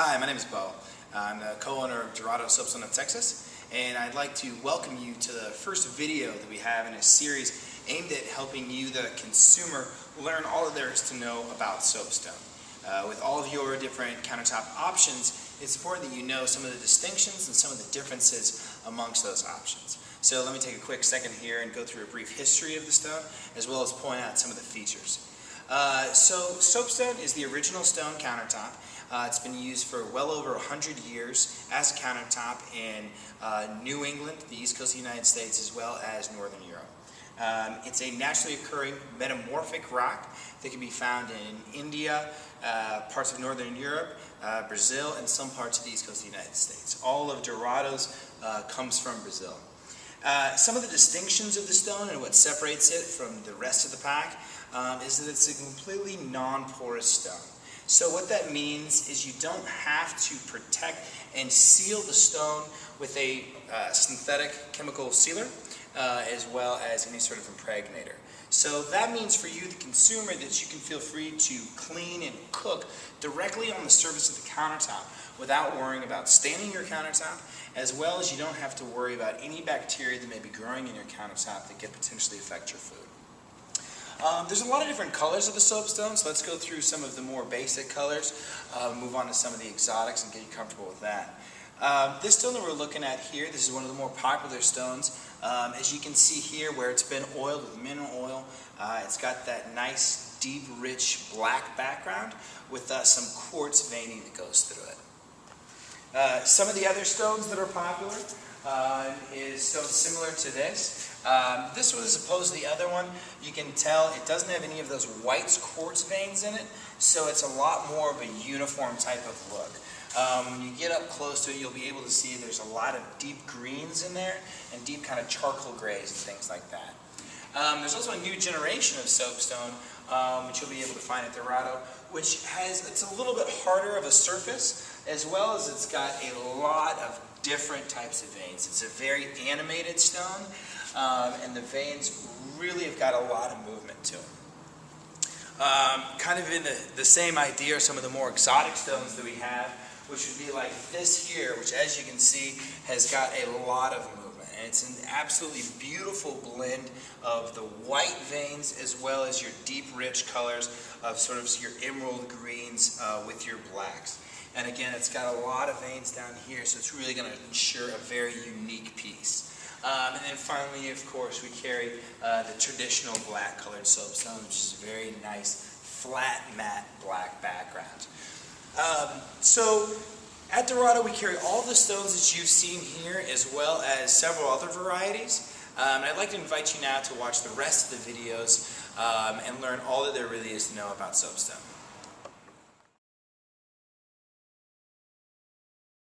Hi, my name is Bo. I'm the co-owner of Dorado Soapstone of Texas, and I'd like to welcome you to the first video that we have in a series aimed at helping you, the consumer, learn all that there is to know about Soapstone. With all of your different countertop options, it's important that you know some of the distinctions and some of the differences amongst those options. So let me take a quick second here and go through a brief history of the stone, as well as point out some of the features. So Soapstone is the original stone countertop. It's been used for well over 100 years as a countertop in New England, the east coast of the United States, as well as northern Europe. It's a naturally occurring metamorphic rock that can be found in India, parts of northern Europe, Brazil, and some parts of the east coast of the United States. All of Dorado's comes from Brazil. Some of the distinctions of the stone and what separates it from the rest of the pack is that it's a completely non-porous stone. So what that means is you don't have to protect and seal the stone with a synthetic chemical sealer as well as any sort of impregnator. So that means for you, the consumer, that you can feel free to clean and cook directly on the surface of the countertop without worrying about staining your countertop, as well as you don't have to worry about any bacteria that may be growing in your countertop that could potentially affect your food. There's a lot of different colors of the soapstone, so let's go through some of the more basic colors, move on to some of the exotics and get you comfortable with that. This stone that we're looking at here, this is one of the more popular stones. As you can see here, where it's been oiled with mineral oil, it's got that nice, deep, rich black background with some quartz veining that goes through it. Some of the other stones that are popular is stones similar to this. This one, as opposed to the other one, you can tell it doesn't have any of those white quartz veins in it, so it's a lot more of a uniform type of look. When you get up close to it, you'll be able to see there's a lot of deep greens in there and deep kind of charcoal grays and things like that. There's also a new generation of soapstone, which you'll be able to find at Dorado, which it's a little bit harder of a surface, as well as it's got a lot of different types of veins. It's a very animated stone, and the veins really have got a lot of movement to them. Kind of in the same idea are some of the more exotic stones that we have, which would be like this here, which, as you can see, has got a lot of movement. And it's an absolutely beautiful blend of the white veins as well as your deep, rich colors of sort of your emerald greens with your blacks. And again, it's got a lot of veins down here, so it's really going to ensure a very unique piece. And then finally, of course, we carry the traditional black colored soapstone, which is a very nice, flat, matte black background. So at Dorado, we carry all the stones that you've seen here, as well as several other varieties. And I'd like to invite you now to watch the rest of the videos and learn all that there really is to know about soapstone.